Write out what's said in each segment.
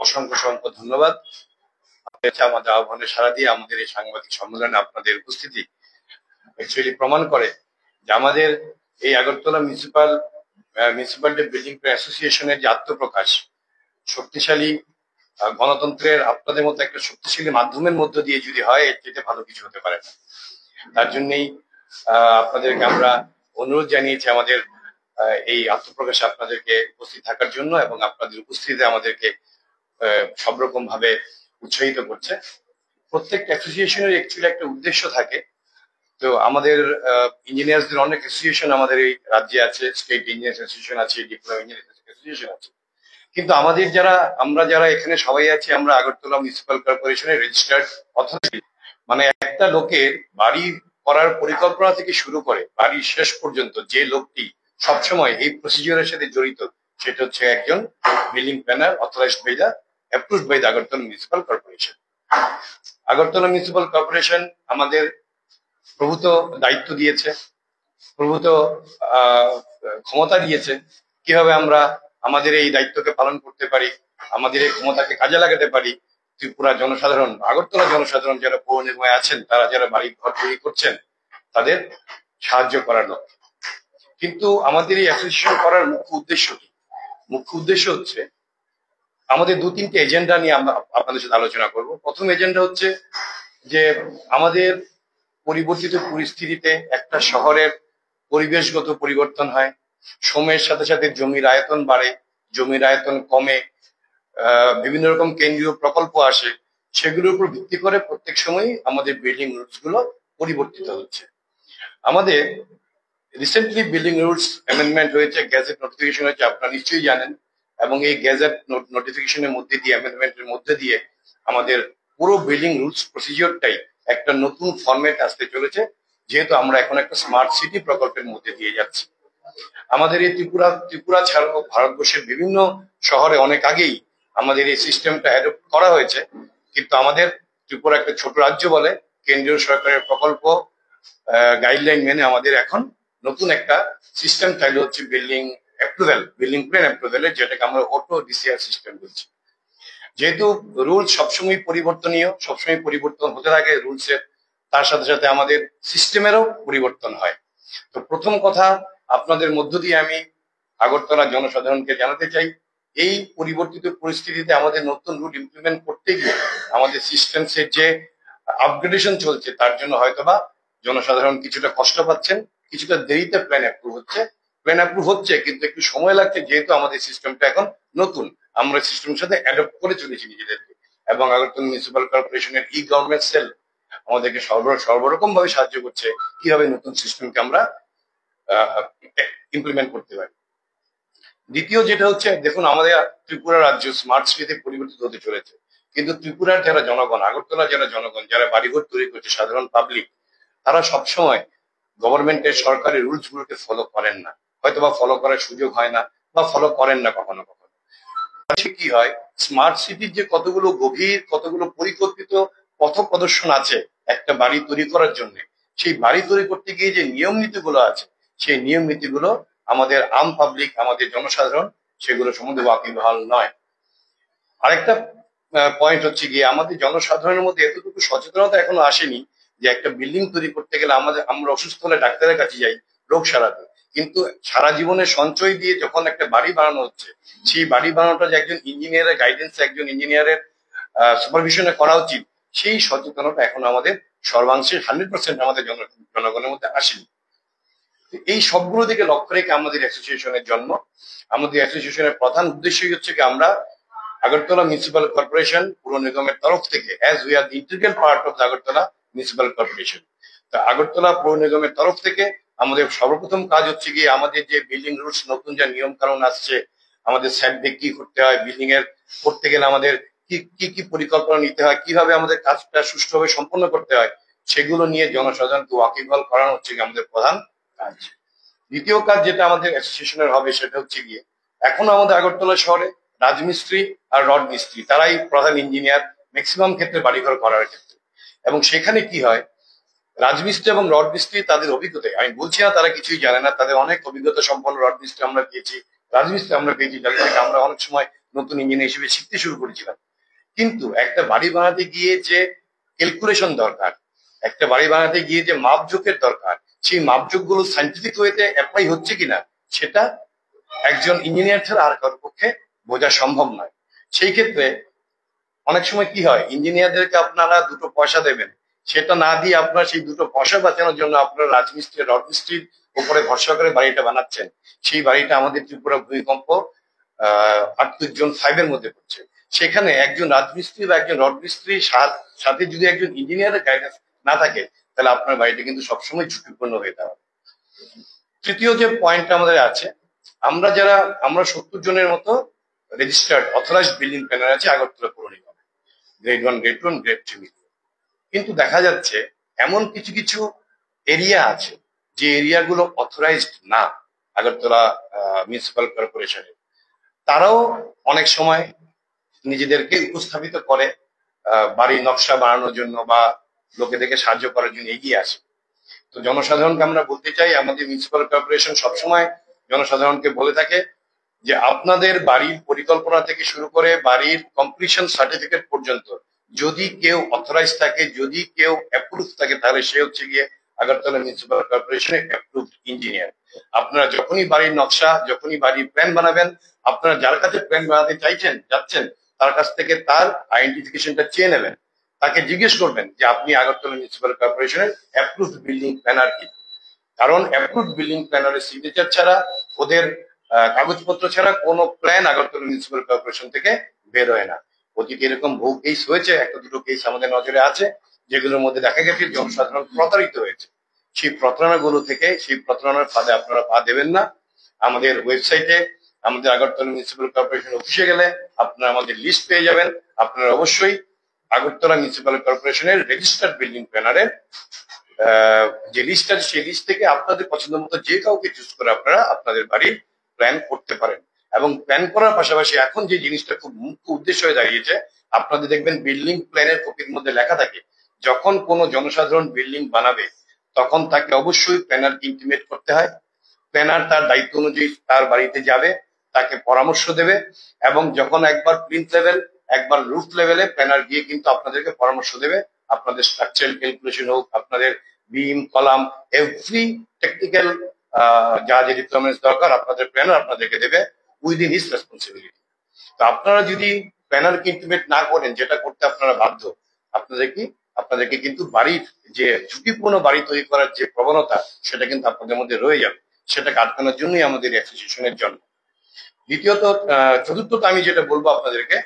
অসংখ্য অসংখ্য ধন্যবাদ। আমাদের আহ্বানে সাড়া দিয়ে আমাদের এই সাংবাদিক সম্মেলনে আপনাদের উপস্থিতি অ্যাকচুয়ালি প্রমাণ করে যে আমাদের এই আগরতলা মিউনিসিপালিটি বিল্ডিং অ্যাসোসিয়েশনের যে আত্মপ্রকাশ, শক্তিশালী গণতন্ত্রের আপনাদের মতো একটা শক্তিশালী মাধ্যমের মধ্য দিয়ে যদি হয়, এতে ভালো কিছু হতে পারে না। তার জন্যই আপনাদেরকে আমরা অনুরোধ জানিয়েছি আমাদের এই আত্মপ্রকাশে আপনাদেরকে উপস্থিত থাকার জন্য, এবং আপনাদের উপস্থিতিতে আমাদেরকে সব রকম ভাবে উৎসাহিত করছে। প্রত্যেকটা অ্যাসোসিয়েশনের অ্যাকচুয়ালি একটা উদ্দেশ্য থাকে। তো আমাদের ইঞ্জিনিয়ারদের অনেক অ্যাসোসিয়েশন আমাদের এই রাজ্যে আছে, স্টেট ইঞ্জিনিয়ার অ্যাসোসিয়েশন আছে, ডিপ্লোমা ইঞ্জিনিয়ার অ্যাসোসিয়েশন আছে, কিন্তু আমরা যারা এখানে সবাই আছি, আমরা আগরতলা মিউনিসিপাল কর্পোরেশনের রেজিস্টার্ড অথরিটি। মানে একটা লোকের বাড়ি করার পরিকল্পনা থেকে শুরু করে বাড়ি শেষ পর্যন্ত যে লোকটি সবসময় এই প্রসিডিওরের সাথে জড়িত, সেটা হচ্ছে একজন building planner authorized by the approved by the Agartala municipal corporation. Agartala municipal corporation আমাদের প্রভূত দায়িত্ব দিয়েছে, প্রভূত ক্ষমতা দিয়েছে, কিভাবে আমরা আমাদের এই দায়িত্বকে পালন করতে পারি, আমাদের এই ক্ষমতাকে কাজে লাগাতে পারি। ত্রিপুরা জনসাধারণ, আগরতলা জনসাধারণ যারা পৌর নিগমে আছেন, তারা যারা বাড়ি ঘর তৈরি করছেন, তাদের সাহায্য করার লক্ষ্যে। কিন্তু আমাদের এই অ্যাসোসিয়েশন করার মুখ্য উদ্দেশ্য কি? মুখ্য উদ্দেশ্য হচ্ছে আমাদের দু তিনটে এজেন্ডা নিয়ে আমরা আপনাদের সাথে আলোচনা করব। প্রথম এজেন্ডা হচ্ছে যে আমাদের পরিবর্তিত পরিস্থিতিতে একটা শহরের পরিবেশগত পরিবর্তন হয়, সময়ের সাথে সাথে জমির আয়তন বাড়ে, জমির আয়তন কমে, বিভিন্ন রকম কেন্দ্রীয় প্রকল্প আসে, সেগুলোর উপর ভিত্তি করে প্রত্যেক সময়ই আমাদের বিল্ডিং রুলস গুলো পরিবর্তিত হচ্ছে। আমাদের রিসেন্টলি বিল্ডিং রুলস অ্যামেন্ডমেন্ট হয়েছে, গ্যাজেট নোটিফিকেশন হয়েছে, আপনারা নিশ্চয়ই জানেন। এবং এই গ্যাজেট নোটিফিকেশনের মধ্যে দিয়ে, অ্যামেন্ডমেন্টের মধ্যে দিয়ে আমাদের পুরো বিল্ডিং রুলস প্রসিজিওরটাই একটা নতুন ফরম্যাট আসতে চলেছে, যেহেতু আমরা এখন একটা স্মার্ট সিটি প্রকল্পের মধ্যে দিয়ে যাচ্ছি। আমাদের এই ত্রিপুরা ছাড়াও ভারতবর্ষের বিভিন্ন শহরে অনেক আগেই আমাদের এই সিস্টেমটা অ্যাডপ্ট করা হয়েছে, কিন্তু আমাদের ত্রিপুরা একটা ছোট রাজ্য বলে কেন্দ্রীয় সরকারের প্রকল্প গাইডলাইন মেনে আমাদের এখন নতুন একটা সিস্টেম চালু হচ্ছে, বিল্ডিং প্ল্যান অ্যাপ্রুভেলের, যেটাকে আমরা অটো ডিসিআর সিস্টেম বলছি। যেহেতু রুল সবসময় পরিবর্তনীয়, সবসময় পরিবর্তন হতে থাকে রুলসের, তার সাথে সাথে আমাদের সিস্টেমেরও পরিবর্তন হয়। তো প্রথম কথা, আপনাদের মধ্য দিয়ে আমি আগরতলা জনসাধারণকে জানাতে চাই, এই পরিবর্তিত পরিস্থিতিতে আমাদের নতুন রুল ইমপ্লিমেন্ট করতে গিয়ে আমাদের সিস্টেমসের যে আপগ্রেডেশন চলছে, তার জন্য হয়তোবা জনসাধারণ কিছুটা কষ্ট পাচ্ছেন, কিছুটা দেরিতে প্ল্যান অ্যাপ্রুভ হচ্ছে, কিন্তু একটু সময় লাগছে, যেহেতু আমাদের সিস্টেমটা এখন নতুন, আমরা সিস্টেমের সাথে অ্যাডপ্ট করে চলেছি নিজেদেরকে। এবং আগরতলা মিউনিসিপাল কর্পোরেশনের গভর্নমেন্ট সেল আমাদেরকে সর্বরকম ভাবে সাহায্য করছে কিভাবে নতুন সিস্টেমকে আমরা ইমপ্লিমেন্ট করতে পারি। দ্বিতীয় যেটা হচ্ছে, দেখুন আমাদের ত্রিপুরা রাজ্য স্মার্ট সিটিতে পরিবর্তিত হতে চলেছে, কিন্তু ত্রিপুরার যারা জনগণ, আগরতলা যারা জনগণ, যারা বাড়িঘর তৈরি করছে, সাধারণ পাবলিক, তারা সবসময় গভর্নমেন্টের সরকারি রুলস গুলোকে ফলো করেন না, হয়তো বা ফলো করার সুযোগ হয় না, বা ফলো করেন না কখনো কখনো। কি হয়, স্মার্ট সিটির যে কতগুলো গভীর, কতগুলো পরিকল্পিত পথ প্রদর্শন আছে একটা বাড়ি তৈরি করার জন্য, সেই বাড়ি তৈরি করতে গিয়ে যে নিয়ম নীতিগুলো আছে, সেই নিয়ম নীতিগুলো আমাদের আম পাবলিক, আমাদের জনসাধারণ সেগুলো সম্বন্ধে ওয়াকিবহাল নয়। আরেকটা পয়েন্ট হচ্ছে গিয়ে, আমাদের জনসাধারণের মধ্যে এতটুকু সচেতনতা এখনো আসেনি যে একটা বিল্ডিং তৈরি করতে গেলে আমরা অসুস্থ হলে ডাক্তারের কাছে যাই রোগ সারাতে, কিন্তু সারা জীবনের সঞ্চয় দিয়ে যখন একটা বাড়ি বানানো হচ্ছে, সেই বাড়ি বানানোটা যে একজন ইঞ্জিনিয়ারের গাইডেন্সে, একজন ইঞ্জিনিয়ারের সুপারভিশনে করা উচিত, সেই সচেতনতা এখন আমাদের সর্বাংশে 100% আমাদের জনগণের মধ্যে আসেনি। এই সবগুলো দিকে লক্ষ্য রেখে আমাদের অ্যাসোসিয়েশনের জন্ম। আমাদের অ্যাসোসিয়েশনের প্রধান উদ্দেশ্যই হচ্ছে কি, আমরা আগরতলা মিউনিসিপাল কর্পোরেশন পুর নিগমের তরফ থেকে, as we are integral part of Agartala municipal corporation, তা আগরতলা পৌর নিগমের তরফ থেকে আমাদের সর্বপ্রথম কাজ হচ্ছে গিয়ে আমাদের যে বিল্ডিং রুলস, নতুন যে নিয়ম কানুন আসছে, আমাদের স্যাটব্যাক কি করতে হয়, বিল্ডিং এর করতে গেলে আমাদের কি কি পরিকল্পনা নিতে হয়, কিভাবে আমাদের কাজটা সুষ্ঠুভাবে সম্পন্ন করতে হয়, সেগুলো নিয়ে জনসাধারণকে ওয়াকিবহাল করানো হচ্ছে গিয়ে আমাদের প্রধান কাজ। দ্বিতীয় কাজ যেটা আমাদের অ্যাসোসিয়েশনের হবে, সেটা হচ্ছে গিয়ে, এখন আমাদের আগরতলা শহরে রাজমিস্ত্রি আর রড মিস্ত্রি, তারাই প্রধান ইঞ্জিনিয়ার ম্যাক্সিমাম ক্ষেত্রে বাড়িঘর করার ক্ষেত্রে। এবং সেখানে কি হয়, রাজমিস্ত্রি এবং রড মিস্ত্রি তাদের অভিজ্ঞতায়, আমি বলছি না তারা কিছুই জানে না, তাদের অনেক অভিজ্ঞতা সম্পন্ন রড মিস্ত্রি আমরা পেয়েছি, রাজমিস্ত্রি আমরা পেয়েছি, যাদের থেকে আমরা অনেক সময় নতুন ইঞ্জিনিয়ার হিসেবে শিখতে শুরু করেছিলাম। কিন্তু একটা বাড়ি বানাতে গিয়ে যে ক্যালকুলেশন দরকার, একটা বাড়ি বানাতে গিয়ে যে মাপজোকের দরকার, সেই মাপজোকগুলো সাইন্টিফিক ওয়েতে অ্যাপ্লাই হচ্ছে কিনা সেটা একজন ইঞ্জিনিয়ার ছাড়া আর কারোর পক্ষে বোঝা সম্ভব নয়। সেই ক্ষেত্রে অনেক সময় কি হয়, ইঞ্জিনিয়ারদেরকে আপনারা দুটো পয়সা দেবেন, সেটা না দিয়ে আপনার সেই দুটো পয়সা বাঁচানোর জন্য আপনারা রাজমিস্ত্রি রড মিস্ত্রির উপরে ভরসা করে বাড়িটা বানাচ্ছেন। সেই বাড়িটা আমাদের ত্রিপুরা ভূমিকম্প 38 জন 5 এর মধ্যে পড়ছে। সেখানে একজন রাজমিস্ত্রি বা একজন রড মিস্ত্রির সাথে যদি একজন ইঞ্জিনিয়ারের গাইডেন্স না থাকে, তাহলে আপনার বাড়িটা কিন্তু সবসময় ঝুঁকিপূর্ণ হয়ে দাঁড়াবে। তৃতীয় যে পয়েন্টটা আমাদের আছে, আমরা 70 জনের মতো রেজিস্টার্ড অথরাইজড বিল্ডিং প্ল্যানার আছে আগরতলা পৌর নিগমে, গ্রেড 1, গ্রেড 2, গ্রেড 3। কিন্তু দেখা যাচ্ছে এমন কিছু কিছু এরিয়া আছে যে এরিয়াগুলো অথরাইজড না আগরতলা মিউনিসিপাল কর্পোরেশনের। তারাও অনেক সময় নিজেদেরকে উপস্থাপিত করে বাড়ির নকশা বানানোর জন্য বা লোকেদেরকে সাহায্য করার জন্য এগিয়ে আসে। তো জনসাধারণকে আমরা বলতে চাই, আমাদের মিউনিসিপাল কর্পোরেশন সবসময় জনসাধারণকে বলে থাকে যে আপনাদের বাড়ির পরিকল্পনা থেকে শুরু করে বাড়ির কমপ্লিশন সার্টিফিকেট পর্যন্ত যদি কেউ অথরাইজ থাকে, যদি কেউ অ্যাপ্রুভ থাকে, তাহলে সে হচ্ছে গিয়ে আগরতলা মিউনিসিপাল কর্পোরেশনের অ্যাপ্রুভড ইঞ্জিনিয়ার। আপনারা যখনই বাড়ির নকশা, যখনই বাড়ির প্ল্যান বানাবেন, আপনারা যার কাছে প্ল্যান বানাতে যাচ্ছেন তার কাছ থেকে তার আইডেন্টিফিকেশনটা চেয়ে নেবেন। তাকে জিজ্ঞেস করবেন যে আপনি আগরতলা মিউনিসিপাল কর্পোরেশনের অ্যাপ্রুভড বিল্ডিং প্ল্যানার কি। কারণ অ্যাপ্রুভড বিল্ডিং প্ল্যানারের সিগনেচার ছাড়া, ওদের কাগজপত্র ছাড়া কোনো প্ল্যান আগরতলা মিউনিসিপাল কর্পোরেশন থেকে বের হয় না। অতীতে এরকম বহু কেস হয়েছে, একটা দুটো কেস আমাদের নজরে আছে, যেগুলোর মধ্যে দেখা গেছে জনসাধারণ প্রতারিত হয়েছে। সেই প্রতারণাগুলো থেকে, সেই প্রতারণার ফাঁদে আপনারা পা দেবেন না। আমাদের ওয়েবসাইটে, আমাদের আগরতলা মিউনিসিপাল কর্পোরেশন অফিসে গেলে আপনারা আমাদের লিস্ট পেয়ে যাবেন। আপনারা অবশ্যই আগরতলা মিউনিসিপাল কর্পোরেশনের রেজিস্টার্ড বিল্ডিং প্ল্যানারের যে লিস্ট আছে, সেই লিস্ট থেকে আপনাদের পছন্দ মতো যে কাউকে চুজ করে আপনারা আপনাদের বাড়ির প্ল্যান করতে পারেন। এবং প্ল্যান করার পাশাপাশি এখন যে জিনিসটা খুব মুখ্য উদ্দেশ্য হয়ে দাঁড়িয়েছে, আপনাদের দেখবেন বিল্ডিং প্ল্যানের কপির মধ্যে লেখা থাকে যখন কোনো জনসাধারণ বিল্ডিং বানাবে তখন তাকে অবশ্যই প্ল্যানারকে ইন্টিমেট করতে হয়। প্ল্যানার তার দায়িত্ব অনুযায়ী তার বাড়িতে যাবে, তাকে পরামর্শ দেবে, এবং যখন একবার প্লিন্থ লেভেল, একবার রুফ লেভেলে প্ল্যানার গিয়ে কিন্তু আপনাদেরকে পরামর্শ দেবে। আপনাদের স্ট্রাকচারাল ক্যালকুলেশন হোক, আপনাদের বিম, কলাম, এভরি টেকনিক্যাল যা যে রিকোয়ারমেন্টস দরকার আপনাদের প্ল্যানার আপনাদেরকে দেবে উইদিন হিজ রেসপন্সিবিলিটি। তো আপনারা যদি প্ল্যানারকে ইন্টিমেট না করেন, যেটা করতে আপনারা বাধ্য, আপনাদেরকে কিন্তু বাড়ির যে ঝুঁকিপূর্ণ বাড়ি তৈরি করার যে প্রবণতা, সেটা কিন্তু আপনাদের মধ্যে রয়ে যাবে। সেটাকে আটকানোর জন্যই আমাদের অ্যাসোসিয়েশনের জন্য। দ্বিতীয়ত, চতুর্থত আমি যেটা বলবো আপনাদেরকে,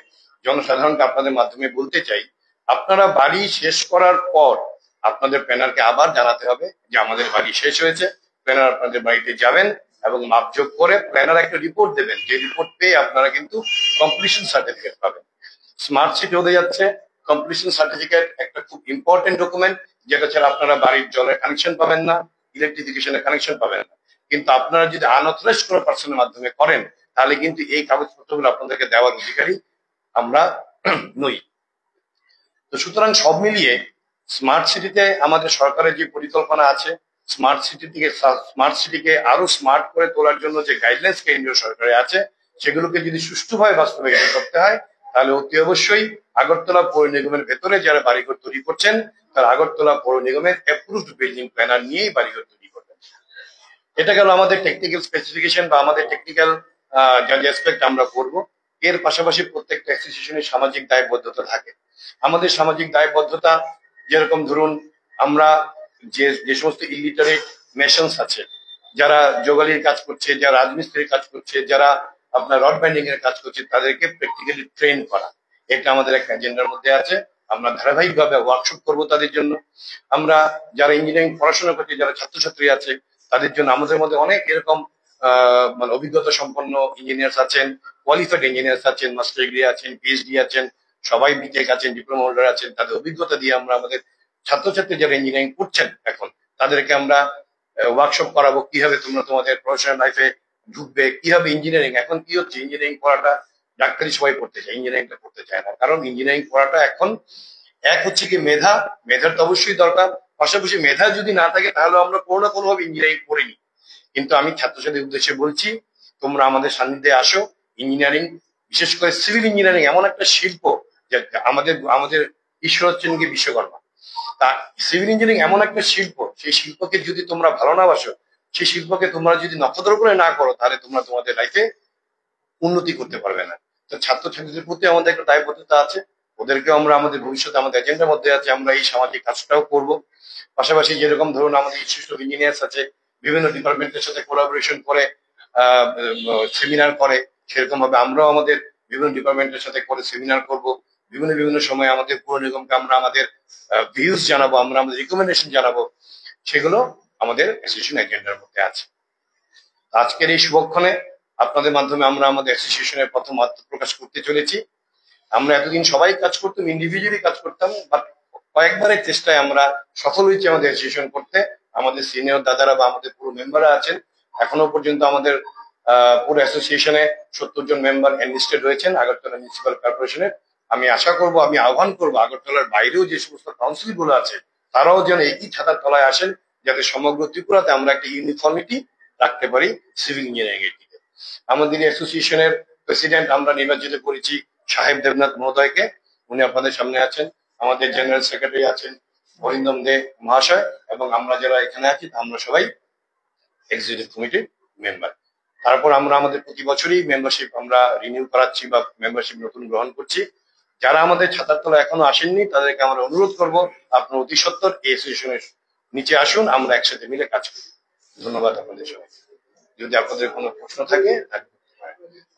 জনসাধারণকে আপনাদের মাধ্যমে বলতে চাই, আপনারা বাড়ি শেষ করার পর আপনাদের প্ল্যানারকে আবার জানাতে হবে যে আমাদের বাড়ি শেষ হয়েছে। প্ল্যানার আপনাদের বাড়িতে যাবেন এবং মাপযোগ করে প্ল্যানার একটা রিপোর্ট দেবেন, যে রিপোর্ট পেয়ে আপনারা কিন্তু কমপ্লিশন সার্টিফিকেট পাবেন। স্মার্ট সিটি হতে যাচ্ছে, কমপ্লিশন সার্টিফিকেট একটা খুব ইম্পর্টেন্ট ডকুমেন্ট, যেটা ছাড়া আপনারা বাড়ির জলের কানেকশন পাবেন না, ইলেকট্রিফিকেশনের কানেকশন পাবেন না। কিন্তু আপনারা যদি আনঅথরাইজ কোনো পার্সনের মাধ্যমে করেন, তাহলে কিন্তু এই কাগজপত্রগুলো আপনাদেরকে দেওয়ার অধিকারী আমরা নই। তো সুতরাং সব মিলিয়ে স্মার্ট সিটিতে আমাদের সরকারের যে পরিকল্পনা আছে, স্মার্ট সিটিকে আরো স্মার্ট করে তোলার জন্য যে গাইডলাইন্স কেন্দ্রীয় সরকারের আছে, সেগুলোকে যদি সুষ্ঠুভাবে বাস্তবায়িত করতে হয়, তাহলে অতি অবশ্যই আগরতলা পৌর নিগমের ভেতরে যারা বাড়িঘর তৈরি করছেন, তারা আগরতলা পৌর নিগমের অ্যাপ্রুভড বিল্ডিং প্ল্যানার নিয়েই বাড়িঘর তৈরি করবেন। এটা গেল আমাদের টেকনিক্যাল স্পেসিফিকেশন বা আমাদের টেকনিক্যাল যা যে অ্যাসপেক্ট আমরা করব। এর পাশাপাশি প্রত্যেকটা অ্যাসোসিয়েশনের সামাজিক দায়বদ্ধতা থাকে। আমাদের সামাজিক দায়বদ্ধতা যেরকম, ধরুন আমরা যে সমস্ত ইলিটারেট মেশনস আছে, যারা যোগালির কাজ করছে, যারা রাজমিস্ত্রির কাজ করছে, যারা আপনার রড বাইন্ডিং এর কাজ করছে, তাদেরকে প্র্যাকটিক্যালি ট্রেন করা, এটা আমাদের একটা এজেন্ডার মধ্যে আছে। আমরা ধারাবাহিকভাবে ওয়ার্কশপ করব তাদের জন্য। আমরা যারা ইঞ্জিনিয়ারিং পড়াশোনা করছি, যারা ছাত্রছাত্রী আছে, তাদের জন্য আমাদের মধ্যে অনেক এরকম মানে অভিজ্ঞতা সম্পন্ন ইঞ্জিনিয়ার্স আছেন, কোয়ালিফাইড ইঞ্জিনিয়ার্স আছেন, মাস্টার ডিগ্রি আছেন, পিএইচডি আছেন, সবাই বিটেক আছেন, ডিপ্লোমা হোল্ডার আছেন। তাদের অভিজ্ঞতা দিয়ে আমরা আমাদের ছাত্রছাত্রী যারা ইঞ্জিনিয়ারিং করছেন এখন, তাদেরকে আমরা ওয়ার্কশপ করাবো, কিভাবে তোমরা তোমাদের প্রফেশনাল লাইফে ঢুকবে, কিভাবে ইঞ্জিনিয়ারিং। এখন কি হচ্ছে, ইঞ্জিনিয়ারিং পড়াটা ডাক্তারি সবাই পড়তে চায়, ইঞ্জিনিয়ারিংটা করতে চায় না। কারণ ইঞ্জিনিয়ারিং পড়াটা এখন এক হচ্ছে কি মেধার তো অবশ্যই দরকার, পাশাপাশি মেধা যদি না থাকে তাহলে আমরা কোনো না কোনো ভাবে ইঞ্জিনিয়ারিং পড়িনি। কিন্তু আমি ছাত্রছাত্রীদের উদ্দেশ্যে বলছি, তোমরা আমাদের সান্নিধ্যে আসো, ইঞ্জিনিয়ারিং বিশেষ করে সিভিল ইঞ্জিনিয়ারিং এমন একটা শিল্প যে আমাদের আমাদের ঈশ্বর হচ্ছেন কি বিশ্বকর্মা। তা সিভিল ইঞ্জিনিয়ারিং এমন একটা শিল্প, সেই শিল্পকে যদি তোমরা ভালো না বাসো, সেই শিল্পকে তোমরা যদি নক্ষত্র করে না করো, তাহলে তোমরা তোমাদের লাইফে উন্নতি করতে পারবে না। তো ছাত্রছাত্রীদের প্রতি আমাদের একটা দায়বদ্ধতা আছে, ওদেরকেও আমরা আমাদের ভবিষ্যতে আমাদের এজেন্ডার মধ্যে আছে আমরা এই সামাজিক কাজটাও করব। পাশাপাশি যেরকম ধরুন আমাদের ইনস্টিটিউট অফ ইঞ্জিনিয়ার্স আছে, বিভিন্ন ডিপার্টমেন্টের সাথে কোলাবোরেশন করে সেমিনার করে, সেরকম ভাবে আমরাও আমাদের বিভিন্ন ডিপার্টমেন্টের সাথে করে সেমিনার করব। বিভিন্ন বিভিন্ন সময় আমাদের পুর নিগমকে আমরা আমাদের ভিউজ জানাবো, আমরা আমাদের রিকমেন্ডেশন জানাবো, সেগুলো আমাদের অ্যাসোসিয়েশন এজেন্ডার মধ্যে আছে। আজকের এই শুভক্ষণে আপনাদের মাধ্যমে আমরা আমাদের অ্যাসোসিয়েশনের প্রথম আত্মপ্রকাশ করতে চলেছি। আমরা এতদিন সবাই কাজ করতাম, ইন্ডিভিজুয়ালি কাজ করতাম, বাট কয়েকবারের চেষ্টায় আমরা সফল হয়েছি আমাদের অ্যাসোসিয়েশন করতে। আমাদের সিনিয়র দাদারা বা আমাদের পুরো মেম্বাররা আছেন, এখনো পর্যন্ত আমাদের পুরো অ্যাসোসিয়েশনে 70 জন মেম্বার এনলিস্টেড রয়েছেন আগরতলা মিউনিসিপাল কর্পোরেশনের। আমি আশা করব, আমি আহ্বান করব আগরতলার বাইরেও যে সমস্ত কাউন্সিল গুলো আছে তারাও যেন একই ছাতার তলায় আসেন, যাতে সমগ্র ত্রিপুরাতে আমরা একটা ইউনিফর্মিটি রাখতে পারি সিভিল ইঞ্জিনিয়ারিং এর দিকে। আমাদের অ্যাসোসিয়েশনের প্রেসিডেন্ট আমরা নির্বাচিত করেছি সাহেব দেবনাথ মহোদয়কে, উনি আপনাদের সামনে আছেন। আমাদের জেনারেল সেক্রেটারি আছেন অরিন্দম দে মহাশয়, এবং আমরা যারা এখানে আছি আমরা সবাই এক্সিকিউটিভ কমিটির মেম্বার। তারপর আমরা আমাদের প্রতি বছরই মেম্বারশিপ আমরা রিনিউ করাচ্ছি বা মেম্বারশিপ নতুন গ্রহণ করছি। যারা আমাদের ছাতার তলা এখনো আসেননি তাদেরকে আমরা অনুরোধ করব, আপনার অতি সত্বর এই অ্যাসোসিয়েশনের নিচে আসুন, আমরা একসাথে মিলে কাজ করি। ধন্যবাদ আপনাদের সবাই। যদি আপনাদের কোনো প্রশ্ন থাকে।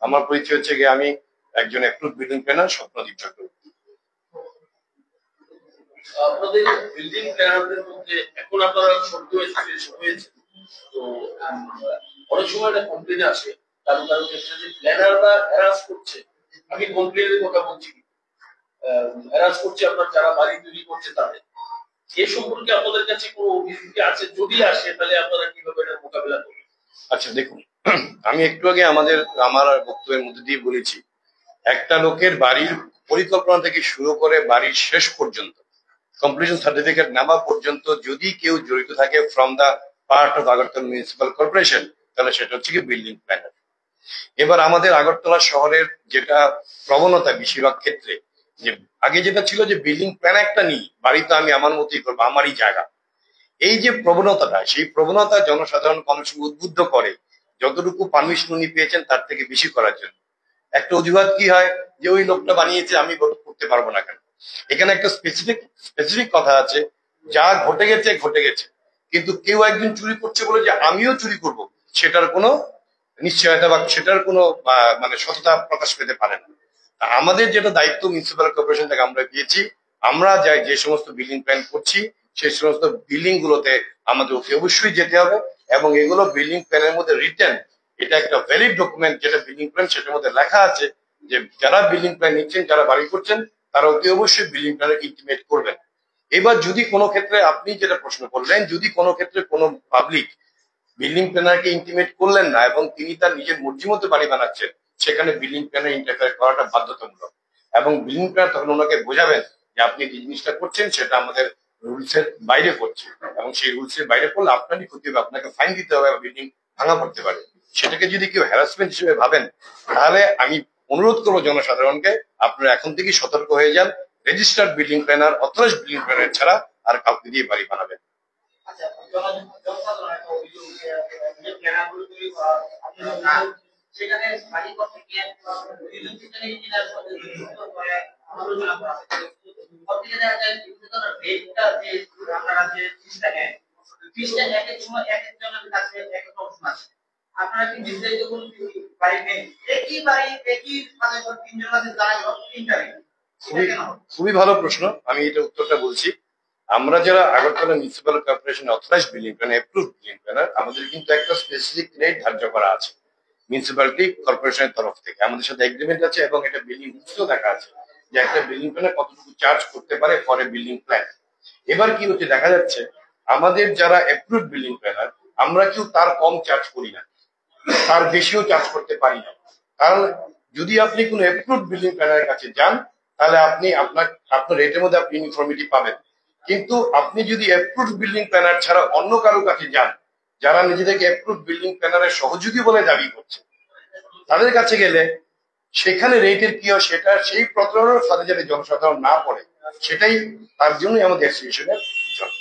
আমার পরিচয় হচ্ছে গিয়ে আমি একজন approve building planner Swapnadip Chakraborty. আপনাদের বিল্ডিং প্ল্যানারদের মধ্যে এখন আপনারা শব্দ হয়েছে, তো অনেক সময় একটা কমপ্লেন আসে কারো কারো ক্ষেত্রে যে প্ল্যানাররা হ্যারাস করছে। আমি কমপ্লেনের কথা বলছি, হ্যারাস করছে আপনার যারা বাড়ি তৈরি করছে তাদের। এ সম্পর্কে আপনাদের কাছে কোনো অভিযোগ আছে? যদি আসে তাহলে আপনারা কিভাবে এটার মোকাবেলা করবেন? আচ্ছা দেখুন, আমি একটু আগে আমার বক্তব্যের মধ্যে দিয়ে বলেছি, একটা লোকের বাড়ির পরিকল্পনা থেকে শুরু করে বাড়ির শেষ পর্যন্ত কমপ্লিশন সার্টিফিকেট নেওয়া পর্যন্ত যদি কেউ জড়িত থাকে from the part of Agartala municipal corporation, তাহলে সেটা হচ্ছে কি বিল্ডিং প্ল্যানার। এবার আমাদের আগরতলা শহরের যেটা প্রবণতা বেশিরভাগ ক্ষেত্রে, যে আগে যেটা ছিল যে বিল্ডিং প্ল্যান একটা নিই, বাড়িতে আমি আমার মতোই করবো, আমারই জায়গা, এই যে প্রবণতাটা, সেই প্রবণতা জনসাধারণকে অনেক সময় উদ্বুদ্ধ করে যতটুকু পারমিশন উনি পেয়েছেন তার থেকে বেশি করার জন্য। একটা অজুহাত কি হয় যে ওই লোকটা বানিয়েছে, আমি করতে পারবো না কেন। এখানে একটা স্পেসিফিক কথা আছে, যা ঘটে গেছে ঘটে গেছে, কিন্তু কেউ একজন চুরি করছে বলে যে আমিও চুরি করব, সেটার কোনো নিশ্চয়তা বা সেটার কোনো মানে সততা প্রকাশ পেতে পারে না। আমাদের যেটা দায়িত্ব মিউনিসিপাল কর্পোরেশন থেকে আমরা পেয়েছি, আমরা যে সমস্ত বিল্ডিং প্ল্যান করছি সেই সমস্ত বিল্ডিং গুলোতে আমাদের অবশ্যই যেতে হবে, এবং এগুলো বিল্ডিং প্ল্যানের মধ্যে রিটেন, এটা একটা ভ্যালিড ডকুমেন্ট যেটা বিল্ডিং প্ল্যান, সেটার মধ্যে লেখা আছে যে যারা বিল্ডিং প্ল্যান নিচ্ছেন, যারা বাড়ি করছেন, তারা অতি অবশ্যই বিল্ডিং প্ল্যানের ইন্টিমেট করবেন। এবার যদি কোনো ক্ষেত্রে আপনি যেটা প্রশ্ন করলেন, যদি কোনো ক্ষেত্রে কোনো পাবলিক বিল্ডিং প্ল্যানারকে ইন্টিমেট করলেন না এবং তিনি তার নিজের মর্জি মতো বাড়ি বানাচ্ছেন, সেখানে বিল্ডিং প্ল্যানার ইন্টারফেয়ার করাটা বাধ্যতামূলক। এবং বিল্ডিং প্ল্যানার তখন ওনাকে বোঝাবেন যে আপনি যে জিনিসটা করছেন সেটা আমাদের রুলস এর বাইরে করছে, এবং সেই রুলস এর বাইরে করলে আপনারই ক্ষতি হবে, আপনাকে ফাইন দিতে হবে, বিল্ডিং ভাঙা পড়তে পারে। সেটাকে যদি কেউ হ্যারাসমেন্ট হিসেবে ভাবেন, তাহলে আমি অনুরোধ করবো জনসাধারণকে, আপনারা এখন থেকেই সতর্ক হয়ে যান, registered building planner, authorize building planner ছাড়া আর কাউকে দিয়ে বাড়ি বানাবেন। সেখানে বাড়ি করতে গিয়ে আপনারা কি নির্ধারিত কোন বাড়ি নেই? একই বাড়ি একই তিনজন আছে, তারা খুবই ভালো প্রশ্ন, আমি এটা উত্তরটা বলছি। আমরা যারা Agartala municipal corporation authorize building planner, approve building planner, আমাদের কিন্তু একটা স্পেসিফিক রেট ধার্য করা আছে মিউনিসিপ্যালিটি কর্পোরেশনের তরফ থেকে, আমাদের সাথে এগ্রিমেন্ট আছে, এবং এটা বিল্ডিং রুলসও দেখা আছে যে একটা বিল্ডিং প্ল্যানার কতটুকু চার্জ করতে পারে ফর এ বিল্ডিং প্ল্যান। এবার কি হচ্ছে, দেখা যাচ্ছে আমাদের যারা অ্যাপ্রুভ বিল্ডিং প্ল্যানার, আমরা কেউ তার কম চার্জ করি না, তার বেশিও চার্জ করতে পারি না। কারণ যদি আপনি কোনো অ্যাপ্রুভ বিল্ডিং প্ল্যানারের কাছে যান, তাহলে আপনি আপনার রেটের মধ্যে আপনি ইউনিফর্মিটি পাবেন। কিন্তু আপনি যদি অ্যাপ্রুভ বিল্ডিং প্ল্যানার ছাড়া অন্য কারো কাছে যান, যারা নিজেদেরকে অ্যাপ্রুভ বিল্ডিং প্ল্যানারের সহযোগী বলে দাবি করছে, তাদের কাছে গেলে সেখানে রেটের কি হয় সেটা সেই প্রতারণার ফাঁদে যাতে জনসাধারণ না পড়ে, সেই প্রতারণার ফাঁদে যাতে জনসাধারণ না পড়ে, সেটাই তার জন্যই আমাদের অ্যাসোসিয়েশনের জন্য।